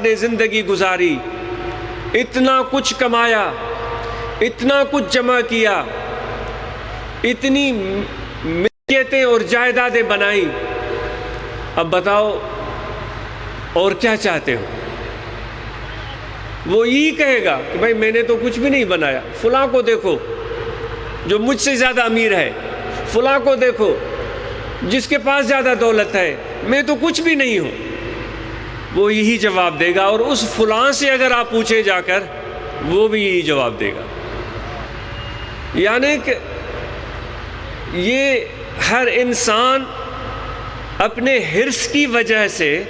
نے زندگی گزاری، اتنا کچھ کمایا، اتنا کچھ جمع کیا، اتنی ملکیتیں اور جائیدادیں بنائیں، اب بتاؤ اور کیا چاہتے ہو؟ وہ یہی کہے گا کہ بھائی میں نے تو کچھ بھی نہیں بنایا، فلاں کو دیکھو جو مجھ سے زیادہ امیر ہے، فلاں کو دیکھو جس کے پاس زیادہ دولت ہے، میں تو کچھ بھی نہیں ہوں۔ وہ یہی جواب دے گا، اور اس فلاں سے اگر آپ پوچھیں جا کر، وہ بھی یہی جواب دے گا۔ یعنی کہ یہ ہر انسان اپنے حرص کی وجہ سے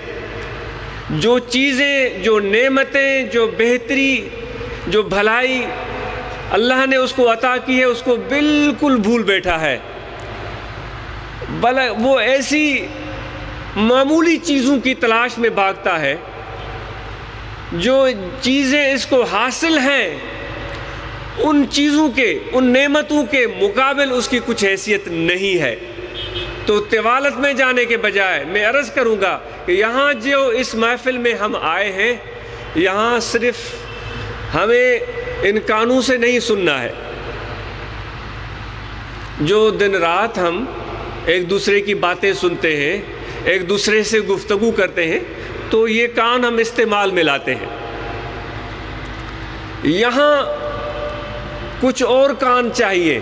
جو چیزیں، جو نعمتیں، جو بہتری، جو بھلائی اللہ نے اس کو عطا کی ہے، اس کو بالکل بھول بیٹھا ہے۔ بلکہ وہ ایسی معمولی چیزوں کی تلاش میں بھاگتا ہے، جو چیزیں اس کو حاصل ہیں، ان چیزوں کے، ان نعمتوں کے مقابل اس کی کچھ حیثیت نہیں ہے۔ تو طوالت میں جانے کے بجائے میں عرض کروں گا کہ یہاں جو اس محفل میں ہم آئے ہیں، یہاں صرف ہمیں ان کانوں سے نہیں سننا ہے۔ جو دن رات ہم ایک دوسرے کی باتیں سنتے ہیں، ایک دوسرے سے گفتگو کرتے ہیں، تو یہ کان ہم استعمال میں لاتے ہیں۔ یہاں کچھ اور کان چاہیے،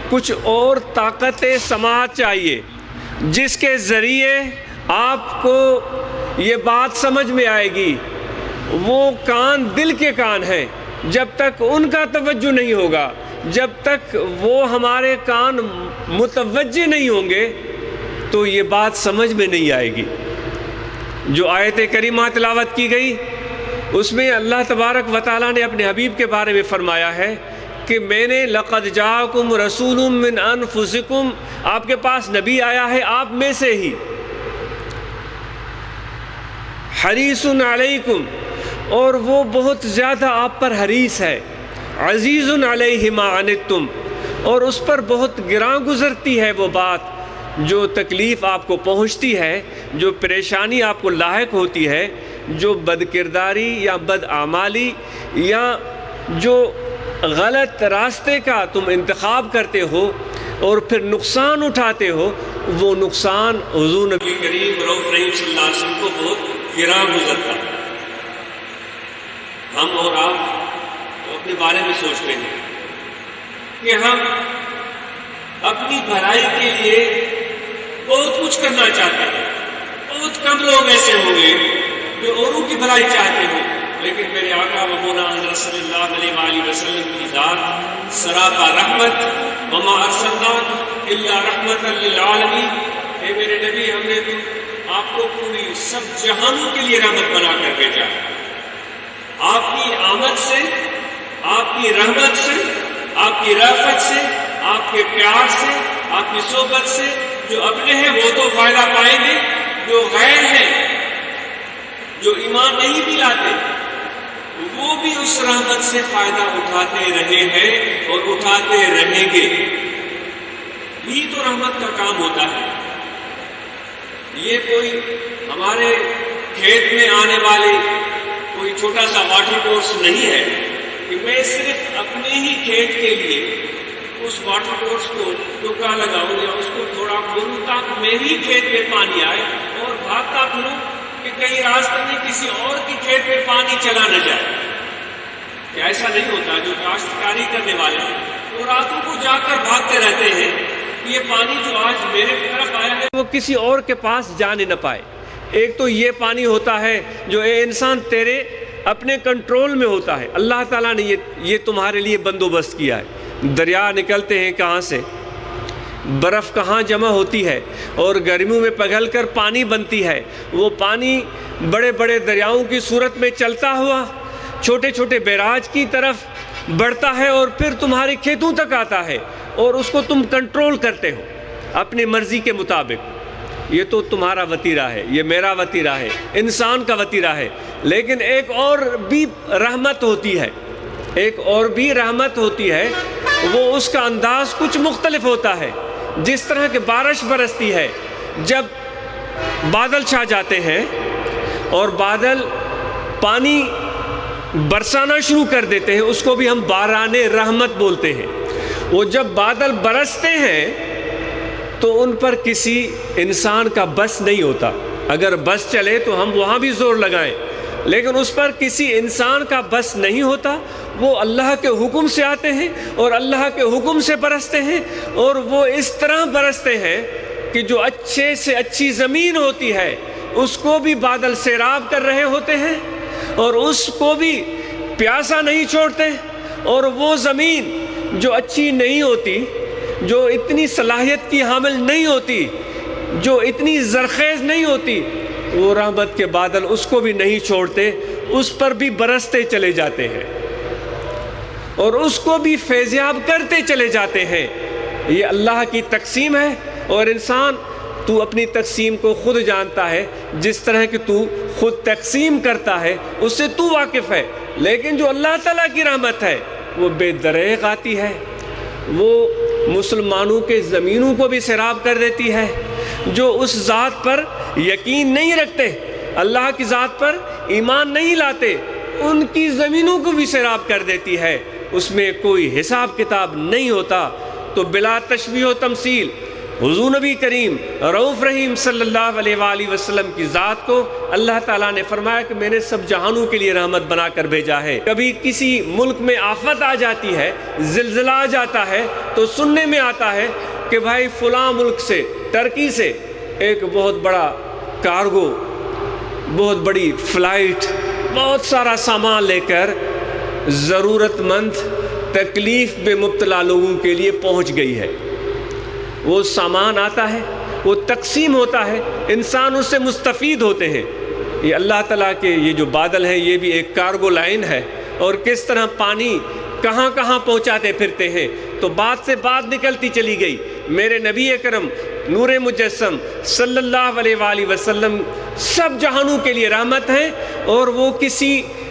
کچھ اور طاقت سماعت چاہیے، جس کے ذریعے آپ کو یہ بات سمجھ میں آئے گی۔ وہ کان دل کے کان ہیں، جب تک ان کا توجہ نہیں ہوگا، جب تک وہ ہمارے کان متوجہ نہیں ہوں گے، تو یہ بات سمجھ میں نہیں آئے گی۔ جو آیت کریمہ تلاوت کی گئی، اس میں اللہ تبارک و تعالیٰ نے اپنے حبیب کے بارے میں فرمایا ہے کہ میں نے لقد جاءکم رسول من انفسکم، آپ کے پاس نبی آیا ہے آپ میں سے ہی، حریص علیکم، اور وہ بہت زیادہ آپ پر حریص ہے، عزیز علیہ ما عنتم، اور اس پر بہت گراں گزرتی ہے وہ بات، جو تکلیف آپ کو پہنچتی ہے، جو پریشانی آپ کو لاحق ہوتی ہے، جو بد کرداری یا بد اعمالی یا جو غلط راستے کا تم انتخاب کرتے ہو اور پھر نقصان اٹھاتے ہو، وہ نقصان حضور نبی کریم رؤوف رحیم صلی اللہ علیہ وسلم کو بہت گراں گزرتا ہے۔ ہم اور آپ تو اپنے بارے میں سوچتے ہیں کہ ہم اپنی بھلائی کے لیے بہت کچھ کرنا چاہتے ہیں۔ بہت کم لوگ ایسے ہوں گے جو اوروں کی بھلائی چاہتے ہیں، لیکن میرے آقا و مولا حضرت صلی اللہ علیہ وآلہ وسلم کی ذات سراپا رحمت، وما ارسلناک الا رحمتا للعالمین، اے میرے نبی ہم نے تو آپ کو پوری سب جہانوں کے لیے رحمت بنا کر بھیجا۔ آپ کی آمد سے، آپ کی رحمت سے، آپ کی رأفت سے، آپ کے پیار سے، آپ کی صحبت سے جو اپنے ہیں وہ تو فائدہ پائیں گے، جو غیر ہیں، جو ایمان نہیں بھی لاتے، وہ بھی اس رحمت سے فائدہ اٹھاتے رہے ہیں اور اٹھاتے رہیں گے۔ یہی تو رحمت کا کام ہوتا ہے۔ یہ کوئی ہمارے کھیت میں آنے والے کوئی چھوٹا سا واٹر کورس نہیں ہے کہ میں صرف اپنے ہی کھیت کے لیے اس واٹر کورس کو ٹکا لگاؤں یا اس کو تھوڑا کھولوں تاکہ میری کھیت میں پانی آئے، اور بھاگتا پھروں کہ کہیں راستے میں کسی اور کی کھیت میں پانی چلا نہ جائے۔ کہ ایسا نہیں ہوتا، جو کاشتکاری کرنے والے ہیں وہ راتوں کو جا کر بھاگتے رہتے ہیں کہ یہ پانی جو آج میرے طرف آیا ہے وہ کسی اور کے پاس جانے نہ پائے۔ ایک تو یہ پانی ہوتا ہے جو اے انسان تیرے اپنے کنٹرول میں ہوتا ہے، اللہ تعالیٰ نے یہ تمہارے لیے بندوبست کیا ہے۔ دریا نکلتے ہیں کہاں سے، برف کہاں جمع ہوتی ہے اور گرمیوں میں پگھل کر پانی بنتی ہے، وہ پانی بڑے بڑے دریاؤں کی صورت میں چلتا ہوا چھوٹے چھوٹے بیراج کی طرف بڑھتا ہے اور پھر تمہارے کھیتوں تک آتا ہے، اور اس کو تم کنٹرول کرتے ہو اپنی مرضی کے مطابق۔ یہ تو تمہارا وتیرہ ہے، یہ میرا وتیرہ ہے، انسان کا وتیرہ ہے۔ لیکن ایک اور بھی رحمت ہوتی ہے، ایک اور بھی رحمت ہوتی ہے، وہ اس کا انداز کچھ مختلف ہوتا ہے۔ جس طرح کہ بارش برستی ہے، جب بادل چھا جاتے ہیں اور بادل پانی برسانا شروع کر دیتے ہیں، اس کو بھی ہم باران رحمت بولتے ہیں۔ وہ جب بادل برستے ہیں تو ان پر کسی انسان کا بس نہیں ہوتا۔ اگر بس چلے تو ہم وہاں بھی زور لگائیں، لیکن اس پر کسی انسان کا بس نہیں ہوتا۔ وہ اللہ کے حکم سے آتے ہیں اور اللہ کے حکم سے برستے ہیں، اور وہ اس طرح برستے ہیں کہ جو اچھے سے اچھی زمین ہوتی ہے اس کو بھی بادل سیراب کر رہے ہوتے ہیں اور اس کو بھی پیاسا نہیں چھوڑتے، اور وہ زمین جو اچھی نہیں ہوتی، جو اتنی صلاحیت کی حامل نہیں ہوتی، جو اتنی زرخیز نہیں ہوتی، وہ رحمت کے بادل اس کو بھی نہیں چھوڑتے، اس پر بھی برستے چلے جاتے ہیں اور اس کو بھی فیضیاب کرتے چلے جاتے ہیں۔ یہ اللہ کی تقسیم ہے، اور انسان تو اپنی تقسیم کو خود جانتا ہے، جس طرح کہ تو خود تقسیم کرتا ہے اس سے تو واقف ہے، لیکن جو اللہ تعالیٰ کی رحمت ہے وہ بے دریغ آتی ہے، وہ مسلمانوں کے زمینوں کو بھی سیراب کر دیتی ہے۔ جو اس ذات پر یقین نہیں رکھتے، اللہ کی ذات پر ایمان نہیں لاتے، ان کی زمینوں کو بھی سیراب کر دیتی ہے، اس میں کوئی حساب کتاب نہیں ہوتا۔ تو بلا تشبیہ و تمثیل حضور نبی کریم رؤوف رحیم صلی اللہ علیہ وآلہ وسلم کی ذات کو اللہ تعالیٰ نے فرمایا کہ میں نے سب جہانوں کے لیے رحمت بنا کر بھیجا ہے۔ کبھی کسی ملک میں آفت آ جاتی ہے، زلزلہ آ جاتا ہے، تو سننے میں آتا ہے کہ بھائی فلاں ملک سے، ترکی سے ایک بہت بڑا کارگو، بہت بڑی فلائٹ، بہت سارا سامان لے کر ضرورت مند، تکلیف میں مبتلا لوگوں کے لیے پہنچ گئی ہے۔ وہ سامان آتا ہے، وہ تقسیم ہوتا ہے، انسان اس سے مستفید ہوتے ہیں۔ یہ اللہ تعالیٰ کے یہ جو بادل ہیں یہ بھی ایک کارگو لائن ہے، اور کس طرح پانی کہاں کہاں پہنچاتے پھرتے ہیں۔ تو بات سے بات نکلتی چلی گئی۔ میرے نبی اکرم نور مجسم صلی اللہ علیہ وآلہ وسلم سب جہانوں کے لیے رحمت ہیں، اور وہ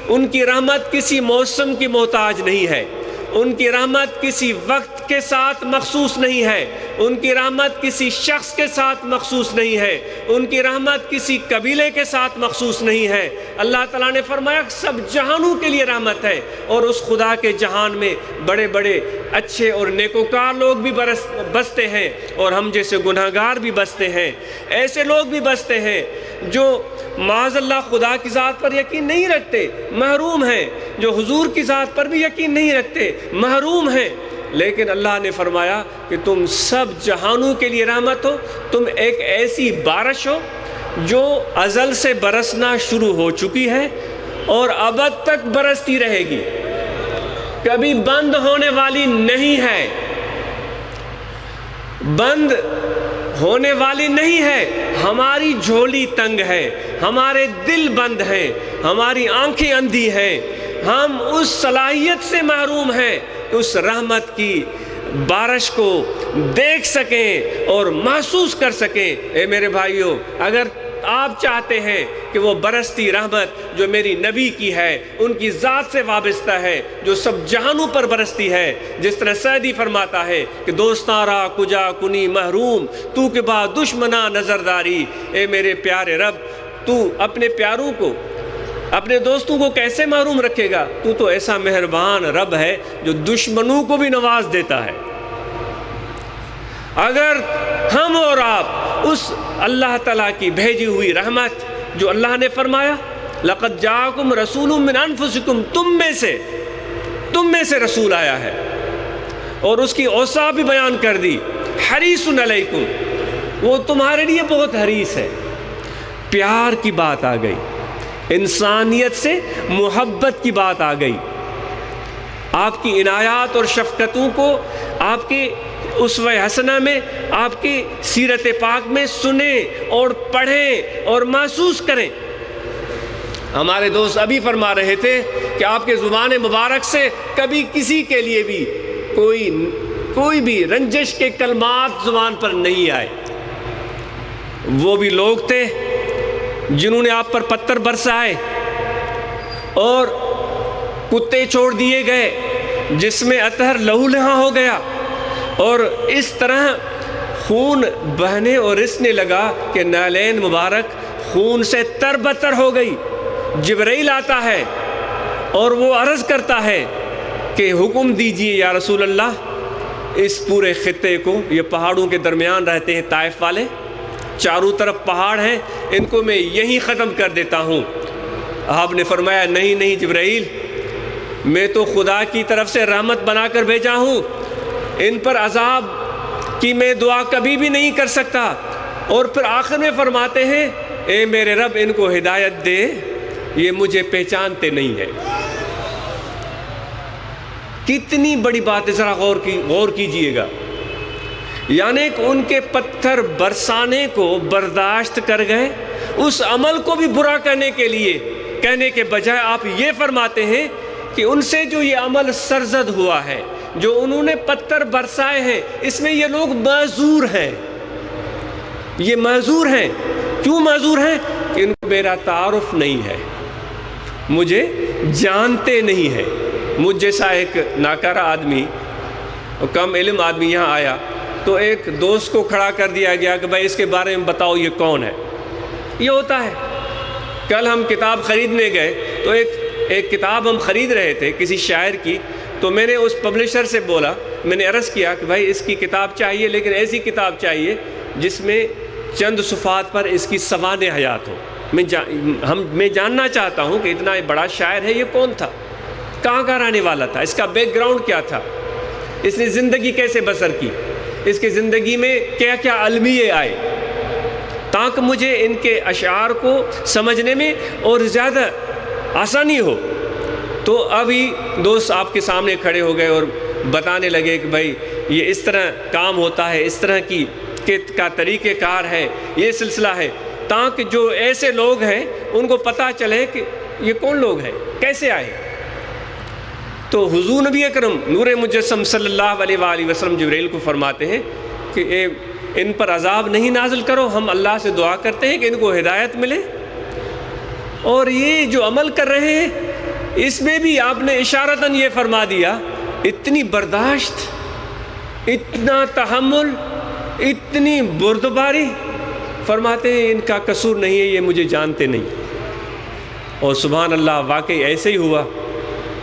ان کی رحمت کسی موسم کی محتاج نہیں ہے، ان کی رحمت کسی وقت کے ساتھ مخصوص نہیں ہے، ان کی رحمت کسی شخص کے ساتھ مخصوص نہیں ہے، ان کی رحمت کسی قبیلے کے ساتھ مخصوص نہیں ہے۔ اللہ تعالیٰ نے فرمایا سب جہانوں کے لیے رحمت ہے، اور اس خدا کے جہان میں بڑے بڑے اچھے اور نیکوکار لوگ بھی بستے ہیں، اور ہم جیسے گناہگار بھی بستے ہیں۔ ایسے لوگ بھی بستے ہیں جو معاذ اللہ خدا کی ذات پر یقین نہیں رکھتے، محروم ہیں، جو حضور کی ذات پر بھی یقین نہیں رکھتے، محروم ہیں۔ لیکن اللہ نے فرمایا کہ تم سب جہانوں کے لیے رحمت ہو، تم ایک ایسی بارش ہو جو ازل سے برسنا شروع ہو چکی ہے اور ابد تک برستی رہے گی، کبھی بند ہونے والی نہیں ہے، بند ہونے والی نہیں ہے۔ ہماری جھولی تنگ ہے، ہمارے دل بند ہیں، ہماری آنکھیں اندھی ہیں، ہم اس صلاحیت سے محروم ہیں کہ اس رحمت کی بارش کو دیکھ سکیں اور محسوس کر سکیں۔ اے میرے بھائیوں، اگر آپ چاہتے ہیں کہ وہ برستی رحمت جو میری نبی کی ہے، ان کی ذات سے وابستہ ہے، جو سب جہانوں پر برستی ہے، جس طرح سعدی فرماتا ہے کہ دوستارا کجا کنی محروم تو کے بعد دشمنا نظرداری۔ اے میرے پیارے رب، تو اپنے پیاروں کو، اپنے دوستوں کو کیسے محروم رکھے گا؟ تو تو ایسا مہربان رب ہے جو دشمنوں کو بھی نواز دیتا ہے۔ اگر ہم اور آپ اس اللہ تعالیٰ کی بھیجی ہوئی رحمت جو اللہ نے فرمایا لقد جاءکم رسول من انفسکم، تم میں سے رسول آیا ہے، اور اس کی اوصاف بھی بیان کر دی، حریص علیکم، وہ تمہارے لیے بہت حریص ہے۔ پیار کی بات آ گئی، انسانیت سے محبت کی بات آ گئی۔ آپ کی عنایات اور شفقتوں کو آپ کے اسوہ حسنہ میں، آپ کی سیرت پاک میں سنیں اور پڑھیں اور محسوس کریں۔ ہمارے دوست ابھی فرما رہے تھے کہ آپ کے زبان مبارک سے کبھی کسی کے لیے بھی کوئی بھی رنجش کے کلمات زبان پر نہیں آئے۔ وہ بھی لوگ تھے جنہوں نے آپ پر پتھر برسائے اور کتے چھوڑ دیے گئے، جس میں اطہر لہو لہاں ہو گیا، اور اس طرح خون بہنے اور رسنے لگا کہ نالین مبارک خون سے تر بتر ہو گئی۔ جبرائیل آتا ہے اور وہ عرض کرتا ہے کہ حکم دیجئے یا رسول اللہ، اس پورے خطے کو، یہ پہاڑوں کے درمیان رہتے ہیں طائف والے، چاروں طرف پہاڑ ہیں، ان کو میں یہیں ختم کر دیتا ہوں۔ آپ نے فرمایا نہیں نہیں جبرائیل، میں تو خدا کی طرف سے رحمت بنا کر بھیجا ہوں، ان پر عذاب کی میں دعا کبھی بھی نہیں کر سکتا۔ اور پھر آخر میں فرماتے ہیں اے میرے رب ان کو ہدایت دے، یہ مجھے پہچانتے نہیں ہیں۔ کتنی بڑی بات ہے، ذرا غور کیجئے گا۔ یعنی کہ ان کے پتھر برسانے کو برداشت کر گئے، اس عمل کو بھی برا کرنے کے بجائے آپ یہ فرماتے ہیں کہ ان سے جو یہ عمل سرزد ہوا ہے، جو انہوں نے پتھر برسائے ہیں، اس میں یہ لوگ معذور ہیں۔ یہ معذور ہیں، کیوں معذور ہیں؟ کہ ان کو میرا تعارف نہیں ہے، مجھے جانتے نہیں ہیں۔ مجھ جیسا ایک ناکارہ آدمی، کم علم آدمی یہاں آیا تو ایک دوست کو کھڑا کر دیا گیا کہ بھائی اس کے بارے میں بتاؤ یہ کون ہے۔ یہ ہوتا ہے۔ کل ہم کتاب خریدنے گئے تو ایک کتاب ہم خرید رہے تھے کسی شاعر کی، تو میں نے اس پبلشر سے بولا، میں نے عرض کیا کہ بھائی اس کی کتاب چاہیے، لیکن ایسی کتاب چاہیے جس میں چند صفحات پر اس کی سوانح حیات ہو۔ میں جاننا چاہتا ہوں کہ اتنا بڑا شاعر ہے، یہ کون تھا، کہاں کا رہنے والا تھا، اس کا بیک گراؤنڈ کیا تھا، اس نے زندگی کیسے بسر کی، اس کی زندگی میں کیا کیا المیے آئے، تاکہ مجھے ان کے اشعار کو سمجھنے میں اور زیادہ آسانی ہو۔ تو ابھی دوست آپ کے سامنے کھڑے ہو گئے اور بتانے لگے کہ بھائی یہ اس طرح کام ہوتا ہے، اس طرح کا طریقہ کار ہے، یہ سلسلہ ہے، تاکہ جو ایسے لوگ ہیں ان کو پتہ چلے کہ یہ کون لوگ ہیں، کیسے آئے۔ تو حضور نبی اکرم نور مجسم صلی اللہ علیہ وآلہ وسلم جبرائیل کو فرماتے ہیں کہ ان پر عذاب نہیں نازل کرو، ہم اللہ سے دعا کرتے ہیں کہ ان کو ہدایت ملے۔ اور یہ جو عمل کر رہے ہیں اس میں بھی آپ نے اشارتاً یہ فرما دیا، اتنی برداشت، اتنا تحمل، اتنی بردباری، فرماتے ہیں ان کا قصور نہیں ہے، یہ مجھے جانتے نہیں۔ اور سبحان اللہ، واقعی ایسے ہی ہوا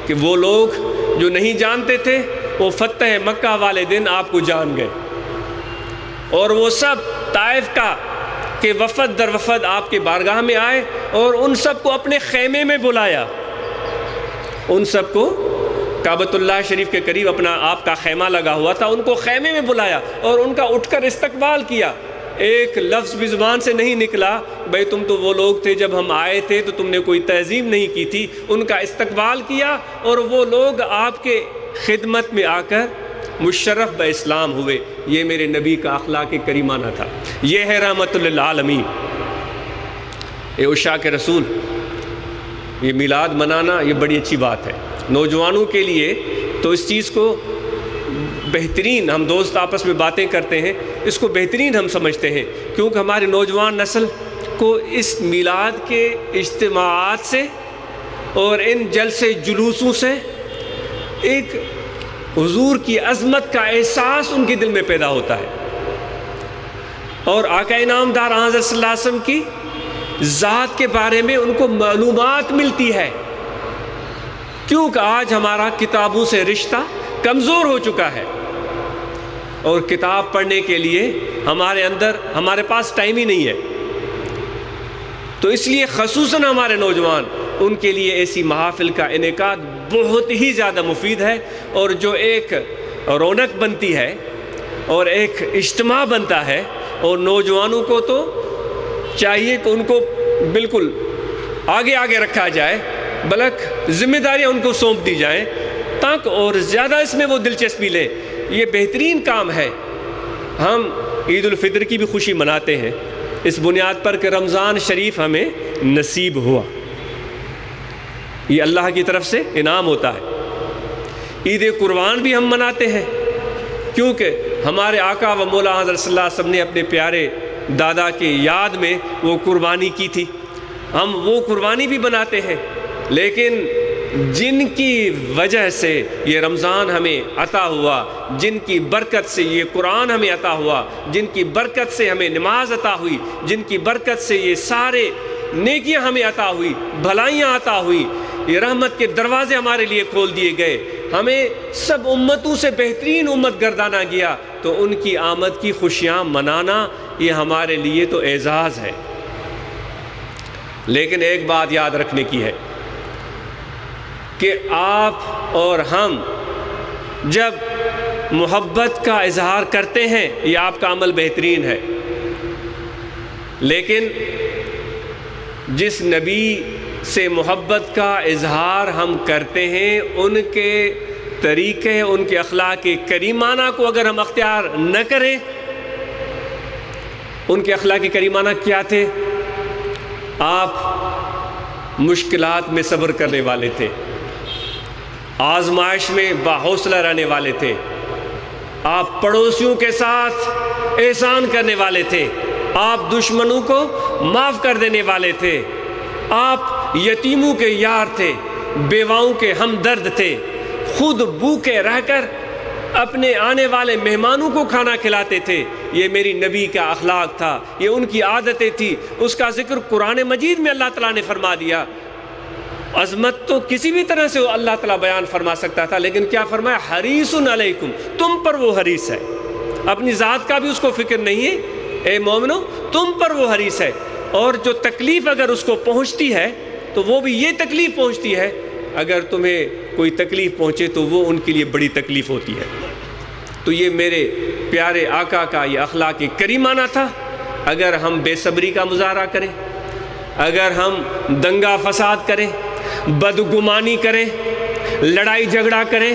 کہ وہ لوگ جو نہیں جانتے تھے وہ فتح مکہ والے دن آپ کو جان گئے، اور وہ سب طائف کے وفد در وفد آپ کے بارگاہ میں آئے اور ان سب کو اپنے خیمے میں بلایا۔ ان سب کو کعبۃ اللہ شریف کے قریب اپنا آپ کا خیمہ لگا ہوا تھا، ان کو خیمے میں بلایا اور ان کا اٹھ کر استقبال کیا۔ ایک لفظ بھی زبان سے نہیں نکلا بھئی تم تو وہ لوگ تھے جب ہم آئے تھے تو تم نے کوئی تعظیم نہیں کی تھی۔ ان کا استقبال کیا اور وہ لوگ آپ کے خدمت میں آ کر مشرف بہ اسلام ہوئے۔ یہ میرے نبی کا اخلاق کریمانہ تھا، یہ ہے رحمت للعالمین۔ اے عشاق رسول، یہ میلاد منانا یہ بڑی اچھی بات ہے نوجوانوں کے لیے۔ تو اس چیز کو بہترین، ہم دوست آپس میں باتیں کرتے ہیں، اس کو بہترین ہم سمجھتے ہیں، کیونکہ ہماری نوجوان نسل کو اس میلاد کے اجتماعات سے اور ان جلسے جلوسوں سے ایک حضور کی عظمت کا احساس ان کے دل میں پیدا ہوتا ہے، اور آقا انعامدار حضرت صلی اللہ علیہ وسلم کی ذات کے بارے میں ان کو معلومات ملتی ہے، کیونکہ آج ہمارا کتابوں سے رشتہ کمزور ہو چکا ہے، اور کتاب پڑھنے کے لیے ہمارے پاس ٹائم ہی نہیں ہے۔ تو اس لیے خصوصاً ہمارے نوجوان، ان کے لیے ایسی محافل کا انعقاد بہت ہی زیادہ مفید ہے، اور جو ایک رونق بنتی ہے اور ایک اجتماع بنتا ہے، اور نوجوانوں کو تو چاہیے کہ ان کو بالکل آگے رکھا جائے، بلکہ ذمہ داریاں ان کو سونپ دی جائیں تاکہ اور زیادہ اس میں وہ دلچسپی لیں۔ یہ بہترین کام ہے۔ ہم عید الفطر کی بھی خوشی مناتے ہیں اس بنیاد پر کہ رمضان شریف ہمیں نصیب ہوا، یہ اللہ کی طرف سے انعام ہوتا ہے۔ عید قربان بھی ہم مناتے ہیں کیونکہ ہمارے آقا و مولا حضرت صلی اللہ علیہ وسلم نے اپنے پیارے دادا کی یاد میں وہ قربانی کی تھی، ہم وہ قربانی بھی بناتے ہیں۔ لیکن جن کی وجہ سے یہ رمضان ہمیں عطا ہوا، جن کی برکت سے یہ قرآن ہمیں عطا ہوا، جن کی برکت سے ہمیں نماز عطا ہوئی، جن کی برکت سے یہ سارے نیکیاں ہمیں عطا ہوئی، بھلائیاں عطا ہوئی، یہ رحمت کے دروازے ہمارے لیے کھول دیے گئے، ہمیں سب امتوں سے بہترین امت گردانا گیا، تو ان کی آمد کی خوشیاں منانا یہ ہمارے لیے تو اعزاز ہے۔ لیکن ایک بات یاد رکھنے کی ہے کہ آپ اور ہم جب محبت کا اظہار کرتے ہیں یہ آپ کا عمل بہترین ہے، لیکن جس نبی سے محبت کا اظہار ہم کرتے ہیں ان کے طریقے، ان کے اخلاق کریمانہ کو اگر ہم اختیار نہ کریں، ان کے اخلاق کریمانہ کیا تھے؟ آپ مشکلات میں صبر کرنے والے تھے، آزمائش میں باحوصلہ رہنے والے تھے، آپ پڑوسیوں کے ساتھ احسان کرنے والے تھے، آپ دشمنوں کو معاف کر دینے والے تھے، آپ یتیموں کے یار تھے، بیواؤں کے ہمدرد تھے، خود بھوکے رہ کر اپنے آنے والے مہمانوں کو کھانا کھلاتے تھے۔ یہ میری نبی کا اخلاق تھا، یہ ان کی عادتیں تھی، اس کا ذکر قرآن مجید میں اللہ تعالیٰ نے فرما دیا۔ عظمت تو کسی بھی طرح سے اللہ تعالیٰ بیان فرما سکتا تھا، لیکن کیا فرمایا؟ حریص علیکم، تم پر وہ حریص ہے، اپنی ذات کا بھی اس کو فکر نہیں ہے، اے مومنو تم پر وہ حریص ہے، اور جو تکلیف اگر اس کو پہنچتی ہے تو وہ بھی یہ تکلیف پہنچتی ہے، اگر تمہیں کوئی تکلیف پہنچے تو وہ ان کے لیے بڑی تکلیف ہوتی ہے۔ تو یہ میرے پیارے آقا کا یہ اخلاق کریمانہ تھا۔ اگر ہم بے صبری کا مظاہرہ کریں، اگر ہم دنگا فساد کریں، بدگمانی کریں، لڑائی جھگڑا کریں،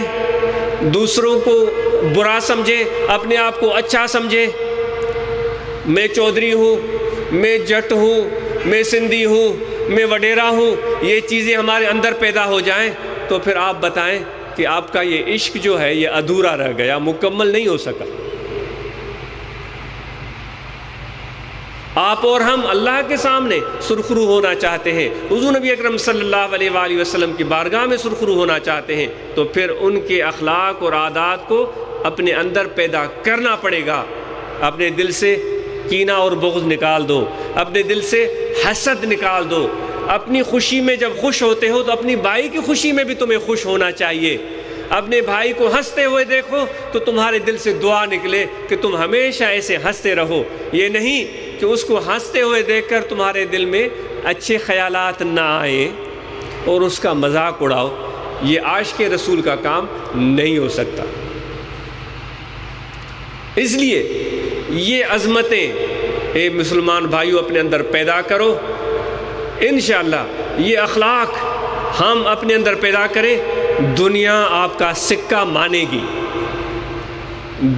دوسروں کو برا سمجھیں، اپنے آپ کو اچھا سمجھیں، میں چودھری ہوں، میں جٹ ہوں، میں سندھی ہوں، میں وڈیرا ہوں، یہ چیزیں ہمارے اندر پیدا ہو جائیں تو پھر آپ بتائیں کہ آپ کا یہ عشق جو ہے یہ ادھورا رہ گیا، مکمل نہیں ہو سکا۔ آپ اور ہم اللہ کے سامنے سرخرو ہونا چاہتے ہیں، حضور نبی اکرم صلی اللہ علیہ وآلہ وسلم کی بارگاہ میں سرخرو ہونا چاہتے ہیں، تو پھر ان کے اخلاق اور عادات کو اپنے اندر پیدا کرنا پڑے گا۔ اپنے دل سے کینہ اور بغض نکال دو، اپنے دل سے حسد نکال دو، اپنی خوشی میں جب خوش ہوتے ہو تو اپنی بھائی کی خوشی میں بھی تمہیں خوش ہونا چاہیے۔ اپنے بھائی کو ہنستے ہوئے دیکھو تو تمہارے دل سے دعا نکلے کہ تم ہمیشہ ایسے ہنستے رہو، یہ نہیں کہ اس کو ہنستے ہوئے دیکھ کر تمہارے دل میں اچھے خیالات نہ آئیں اور اس کا مذاق اڑاؤ۔ یہ عاشق رسول کا کام نہیں ہو سکتا۔ اس لیے یہ عظمتیں اے مسلمان بھائیو اپنے اندر پیدا کرو، انشاءاللہ یہ اخلاق ہم اپنے اندر پیدا کریں، دنیا آپ کا سکہ مانے گی،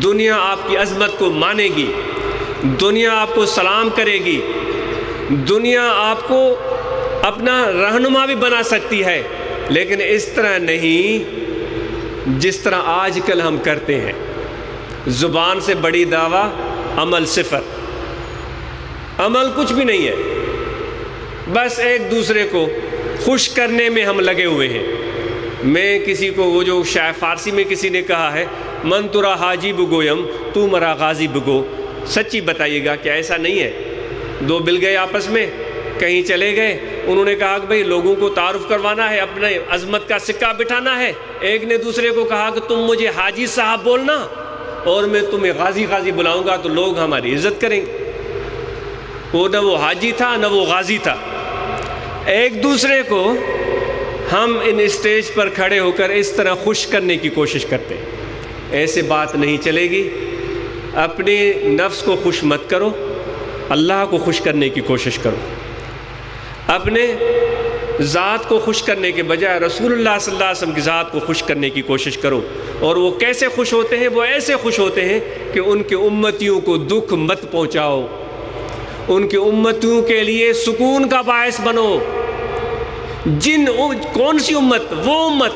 دنیا آپ کی عظمت کو مانے گی، دنیا آپ کو سلام کرے گی، دنیا آپ کو اپنا رہنما بھی بنا سکتی ہے، لیکن اس طرح نہیں جس طرح آج کل ہم کرتے ہیں۔ زبان سے بڑی دعویٰ، عمل صفر، عمل کچھ بھی نہیں ہے، بس ایک دوسرے کو خوش کرنے میں ہم لگے ہوئے ہیں۔ میں کسی کو وہ جو شاعر فارسی میں کسی نے کہا ہے، من ترا حاجی بگویم تو مرا غازی بگو، سچی بتائیے گا کہ ایسا نہیں ہے؟ دو مل گئے آپس میں، کہیں چلے گئے، انہوں نے کہا کہ بھئی لوگوں کو تعارف کروانا ہے، اپنے عظمت کا سکہ بٹھانا ہے، ایک نے دوسرے کو کہا کہ تم مجھے حاجی صاحب بولنا اور میں تمہیں غازی غازی بلاؤں گا تو لوگ ہماری عزت کریں گے۔ وہ نہ وہ حاجی تھا نہ وہ غازی تھا۔ ایک دوسرے کو ہم ان اسٹیج پر کھڑے ہو کر اس طرح خوش کرنے کی کوشش کرتے ہیں، ایسے بات نہیں چلے گی۔ اپنے نفس کو خوش مت کرو، اللہ کو خوش کرنے کی کوشش کرو۔ اپنے ذات کو خوش کرنے کے بجائے رسول اللہ صلی اللہ علیہ وسلم کی ذات کو خوش کرنے کی کوشش کرو۔ اور وہ کیسے خوش ہوتے ہیں؟ وہ ایسے خوش ہوتے ہیں کہ ان کے امتیوں کو دکھ مت پہنچاؤ، ان کے امتیوں کے لیے سکون کا باعث بنو۔ کون سی امت؟ وہ امت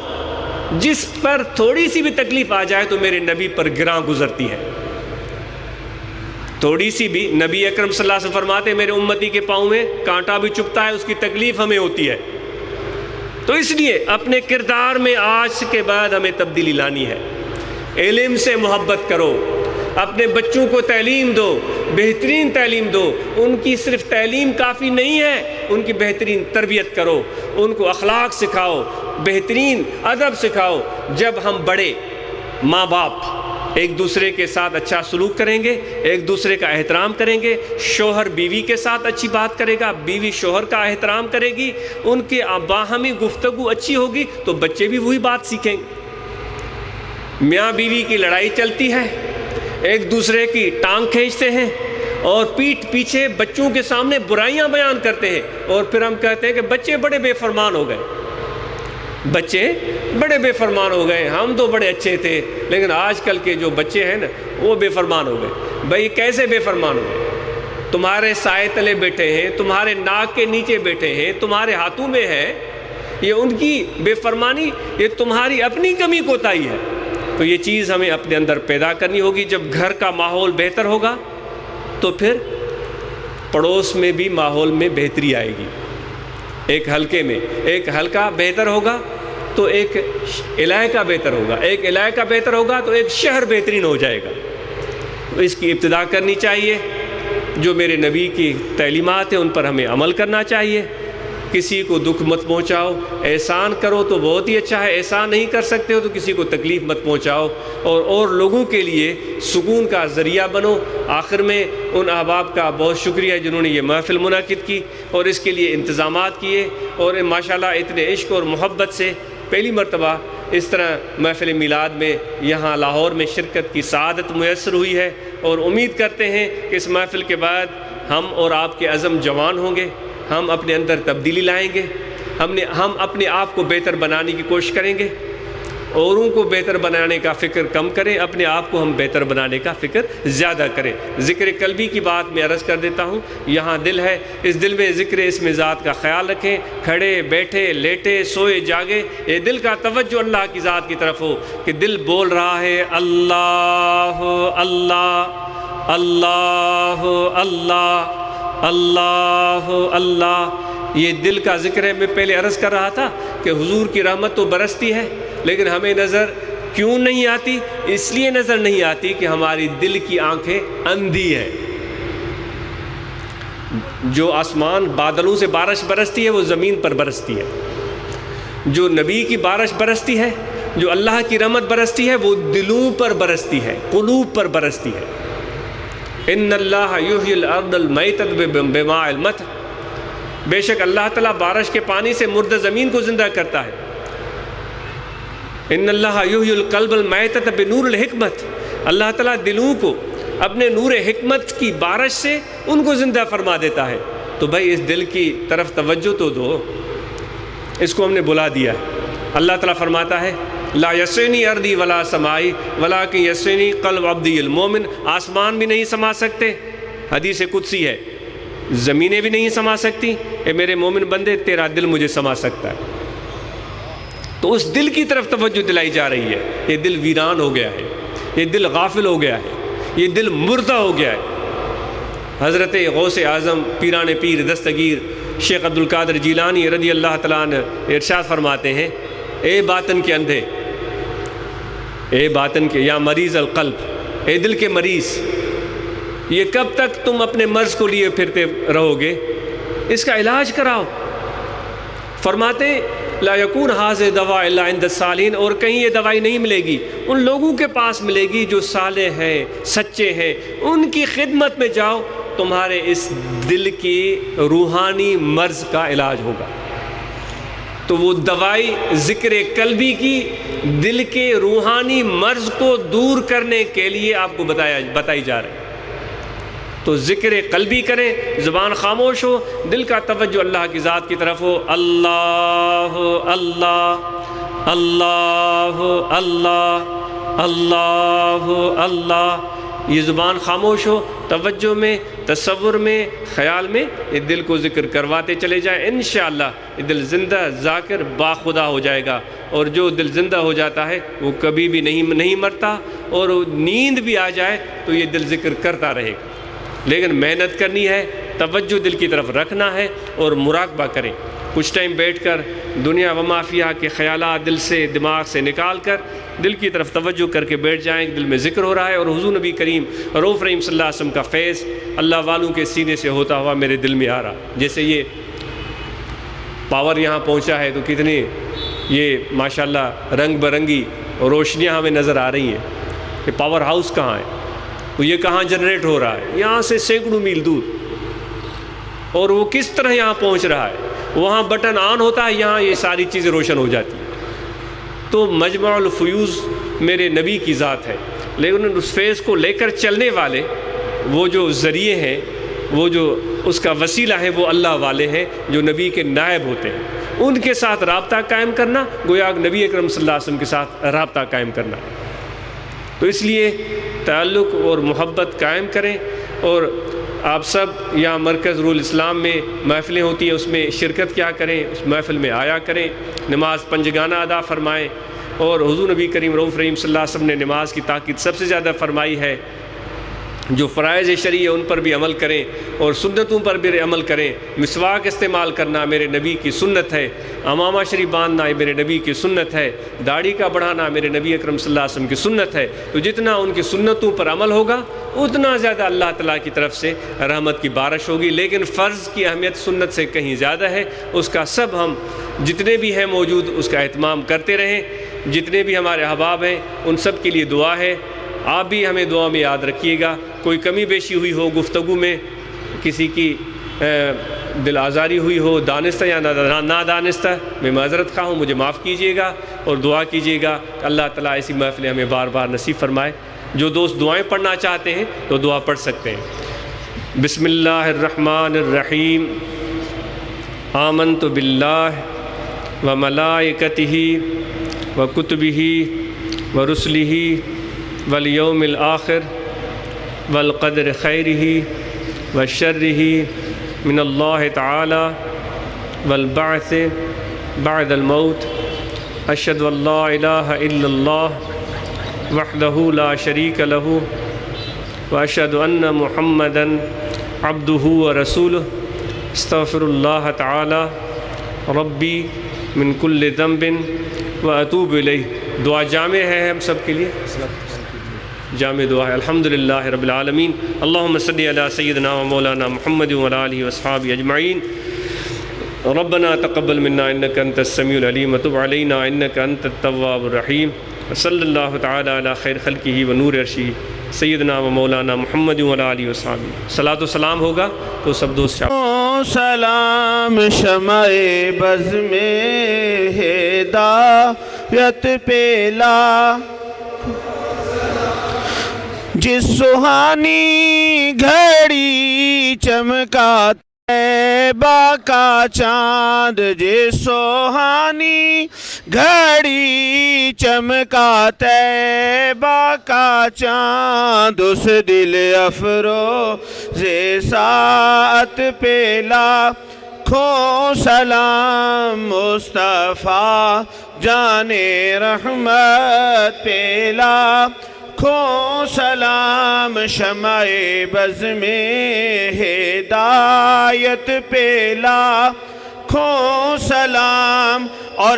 جس پر تھوڑی سی بھی تکلیف آ جائے تو میرے نبی پر گراں گزرتی ہے، تھوڑی سی بھی۔ نبی اکرم صلی اللہ علیہ وسلم فرماتے ہیں میرے امتی کے پاؤں میں کانٹا بھی چبھتا ہے، اس کی تکلیف ہمیں ہوتی ہے۔ تو اس لیے اپنے کردار میں آج کے بعد ہمیں تبدیلی لانی ہے۔ علم سے محبت کرو، اپنے بچوں کو تعلیم دو، بہترین تعلیم دو۔ ان کی صرف تعلیم کافی نہیں ہے، ان کی بہترین تربیت کرو، ان کو اخلاق سکھاؤ، بہترین ادب سکھاؤ۔ جب ہم بڑے ماں باپ ایک دوسرے کے ساتھ اچھا سلوک کریں گے، ایک دوسرے کا احترام کریں گے، شوہر بیوی کے ساتھ اچھی بات کرے گا، بیوی شوہر کا احترام کرے گی، ان کے باہمی گفتگو اچھی ہوگی تو بچے بھی وہی بات سیکھیں گے۔ میاں بیوی کی لڑائی چلتی ہے، ایک دوسرے کی ٹانگ کھینچتے ہیں اور پیٹھ پیچھے بچوں کے سامنے برائیاں بیان کرتے ہیں، اور پھر ہم کہتے ہیں کہ بچے بڑے بے فرمان ہو گئے، بچے بڑے بے فرمان ہو گئے، ہم تو بڑے اچھے تھے، لیکن آج کل کے جو بچے ہیں نا وہ بے فرمان ہو گئے۔ بھائی کیسے بے فرمان ہو گئے؟ تمہارے سائے تلے بیٹھے ہیں، تمہارے ناک کے نیچے بیٹھے ہیں، تمہارے ہاتھوں میں ہے، یہ ان کی بے فرمانی، یہ تمہاری اپنی کمی کوتاہی ہے۔ تو یہ چیز ہمیں اپنے اندر پیدا کرنی ہوگی۔ جب گھر کا ماحول بہتر ہوگا تو پھر پڑوس میں بھی ماحول میں بہتری آئے گی۔ ایک حلقے میں ایک حلقہ بہتر ہوگا تو ایک علاقہ بہتر ہوگا، ایک علاقہ بہتر ہوگا تو ایک شہر بہترین ہو جائے گا۔ تو اس کی ابتدا کرنی چاہیے، جو میرے نبی کی تعلیمات ہیں ان پر ہمیں عمل کرنا چاہیے۔ کسی کو دکھ مت پہنچاؤ، احسان کرو تو بہت ہی اچھا ہے، احسان نہیں کر سکتے ہو تو کسی کو تکلیف مت پہنچاؤ، اور لوگوں کے لیے سکون کا ذریعہ بنو۔ آخر میں ان احباب کا بہت شکریہ جنہوں نے یہ محفل منعقد کی اور اس کے لیے انتظامات کیے، اور ماشاءاللہ اتنے عشق اور محبت سے پہلی مرتبہ اس طرح محفل میلاد میں یہاں لاہور میں شرکت کی سعادت میسر ہوئی ہے، اور امید کرتے ہیں کہ اس محفل کے بعد ہم اور آپ کے عزم جوان ہوں گے، ہم اپنے اندر تبدیلی لائیں گے، ہم اپنے آپ کو بہتر بنانے کی کوشش کریں گے، اوروں کو بہتر بنانے کا فکر کم کریں، اپنے آپ کو ہم بہتر بنانے کا فکر زیادہ کریں۔ ذکر قلبی کی بات میں عرض کر دیتا ہوں، یہاں دل ہے، اس دل میں ذکر اسم ذات کا خیال رکھیں، کھڑے بیٹھے لیٹے سوئے جاگے یہ دل کا توجہ اللہ کی ذات کی طرف ہو، کہ دل بول رہا ہے اللہ اللہ اللہ اللہ اللہ اللہ۔ یہ دل کا ذکر ہے۔ میں پہلے عرض کر رہا تھا کہ حضور کی رحمت تو برستی ہے، لیکن ہمیں نظر کیوں نہیں آتی؟ اس لیے نظر نہیں آتی کہ ہماری دل کی آنکھیں اندھی ہیں۔ جو آسمان بادلوں سے بارش برستی ہے وہ زمین پر برستی ہے، جو نبی کی بارش برستی ہے، جو اللہ کی رحمت برستی ہے وہ دلوں پر برستی ہے، قلوب پر برستی ہے۔ ان اللہ یحیی الارض المیتۃ بماء المطر، بے شک اللہ تعالیٰ بارش کے پانی سے مردہ زمین کو زندہ کرتا ہے۔ ان اللہ یحیی القلب المیتۃ بنور الحکمت، اللہ تعالیٰ دلوں کو اپنے نور حکمت کی بارش سے ان کو زندہ فرما دیتا ہے۔ تو بھائی اس دل کی طرف توجہ تو دو، اس کو ہم نے بلا دیا ہے۔ اللہ تعالیٰ فرماتا ہے لا یسعنی ارضی ولا سمائی ولکن یسعنی قلب عبدی المومن، آسمان بھی نہیں سما سکتے، حدیث قدسی ہے، زمینیں بھی نہیں سما سکتی، اے میرے مومن بندے تیرا دل مجھے سما سکتا ہے۔ تو اس دل کی طرف توجہ دلائی جا رہی ہے۔ یہ دل ویران ہو گیا ہے، یہ دل غافل ہو گیا ہے، یہ دل مردہ ہو گیا ہے۔ حضرت غوث اعظم پیران پیر دستگیر شیخ عبدالقادر جیلانی رضی اللہ تعالیٰ عنہ ارشاد فرماتے ہیں، اے باطن کے اندھے، اے باطن کے یا مریض القلب، اے دل کے مریض، یہ کب تک تم اپنے مرض کو لیے پھرتے رہو گے؟ اس کا علاج کراؤ۔ فرماتے لا یکون ھذہ دوا الا عند الصالحین، اور کہیں یہ دوائی نہیں ملے گی، ان لوگوں کے پاس ملے گی جو صالح ہیں، سچے ہیں، ان کی خدمت میں جاؤ، تمہارے اس دل کی روحانی مرض کا علاج ہوگا۔ تو وہ دوائی ذکر قلبی کی دل کے روحانی مرض کو دور کرنے کے لیے آپ کو بتائی جا رہی ہے۔ تو ذکر قلبی کریں، زبان خاموش ہو، دل کا توجہ اللہ کی ذات کی طرف ہو، اللہ اللہ اللہ اللہ اللہ اللہ، یہ زبان خاموش ہو، توجہ میں، تصور میں، خیال میں یہ دل کو ذکر کرواتے چلے جائیں، انشاءاللہ یہ دل زندہ ذاکر باخدا ہو جائے گا۔ اور جو دل زندہ ہو جاتا ہے وہ کبھی بھی نہیں مرتا، اور نیند بھی آ جائے تو یہ دل ذکر کرتا رہے گا۔ لیکن محنت کرنی ہے، توجہ دل کی طرف رکھنا ہے اور مراقبہ کریں۔ کچھ ٹائم بیٹھ کر دنیا و مافیہ کے خیالات دل سے دماغ سے نکال کر دل کی طرف توجہ کر کے بیٹھ جائیں، دل میں ذکر ہو رہا ہے اور حضور نبی کریم رؤوف رحیم صلی اللہ علیہ وسلم کا فیض اللہ والوں کے سینے سے ہوتا ہوا میرے دل میں آ رہا۔ جیسے یہ پاور یہاں پہنچا ہے تو کتنی یہ ماشاءاللہ رنگ برنگی روشنیاں ہمیں نظر آ رہی ہیں کہ پاور ہاؤس کہاں ہے، وہ یہ کہاں جنریٹ ہو رہا ہے، یہاں سے سینکڑوں میل دور، اور وہ کس طرح یہاں پہنچ رہا ہے، وہاں بٹن آن ہوتا ہے، یہاں یہ ساری چیزیں روشن ہو جاتی ہیں۔ تو مجمع الفیوز میرے نبی کی ذات ہے، لیکن اس فیض کو لے کر چلنے والے وہ جو ذریعے ہیں، وہ جو اس کا وسیلہ ہے، وہ اللہ والے ہیں جو نبی کے نائب ہوتے ہیں۔ ان کے ساتھ رابطہ قائم کرنا گویا نبی اکرم صلی اللہ علیہ وسلم کے ساتھ رابطہ قائم کرنا۔ تو اس لیے تعلق اور محبت قائم کریں، اور آپ سب یہاں مرکز رول اسلام میں محفلیں ہوتی ہیں، اس میں شرکت کیا کریں، اس محفل میں آیا کریں، نماز پنجگانہ ادا فرمائیں، اور حضور نبی کریم رؤوف رحیم صلی اللہ علیہ وسلم نے نماز کی تاکید سب سے زیادہ فرمائی ہے، جو فرائض شرعی ہے ان پر بھی عمل کریں اور سنتوں پر بھی عمل کریں۔ مسواک استعمال کرنا میرے نبی کی سنت ہے، امامہ شریف باندھنا میرے نبی کی سنت ہے، داڑھی کا بڑھانا میرے نبی اکرم صلی اللہ علیہ وسلم کی سنت ہے۔ تو جتنا ان کی سنتوں پر عمل ہوگا اتنا زیادہ اللہ تعالیٰ کی طرف سے رحمت کی بارش ہوگی، لیکن فرض کی اہمیت سنت سے کہیں زیادہ ہے، اس کا سب ہم جتنے بھی ہیں موجود اس کا اہتمام کرتے رہیں۔ جتنے بھی ہمارے احباب ہیں ان سب کے لیے دعا ہے، آپ بھی ہمیں دعا میں یاد رکھیے گا۔ کوئی کمی بیشی ہوئی ہو گفتگو میں، کسی کی دل آزاری ہوئی ہو دانستہ یا نادانستہ، میں معذرت خواہ ہوں، مجھے معاف کیجیے گا اور دعا کیجیے گا کہ اللہ تعالیٰ ایسی محفلیں ہمیں بار بار نصیب فرمائے۔ جو دوست دعائیں پڑھنا چاہتے ہیں تو دعا پڑھ سکتے ہیں۔ بسم اللہ الرحمن الرحیم، آمنت باللہ وملائکتہ وکتبہ ورسلہ والیوم الآخر والقدر خیرہ وشرہ من اللہ تعالی والبعث بعد الموت، اشہد ان لا الہ الا اللہ وحدہ لا شریک لہ واشہد ان محمدا عبدہ ورسولہ، استغفر اللہ تعالی ربی من کل ذنب واتوب الیہ۔ دعا جامع ہے ہم سب کے لیے، جامع دعا ہے۔ الحمدللہ رب العالمین، اللہم صلی علی سیدنا و مولانا محمد و علی آلہ واصحابہ اجمعین۔ ربنا تقبل منا انک انت السمیع العلیم وتب علینا انک انت التواب الرحیم، صلی اللہ تعالی علی خیر خلقہ و نور عرشہ سیدنا و مولانا محمد و علی آلہ وصحبہ۔ صلاۃ و سلام ہوگا تو سب دوست سلام شمع بز میں ہدایت پیلا، جس سہانی گھڑی چمکا طیبہ کا چاند، جس سہانی گھڑی چمکا طیبہ کا چاند، اس دل افروز ساعت پہ لاکھوں سلام مصطفیٰ جان رحمت پہ لاکھوں سلام، شمع بز میں ہدایت پہ لاکھوں سلام، اور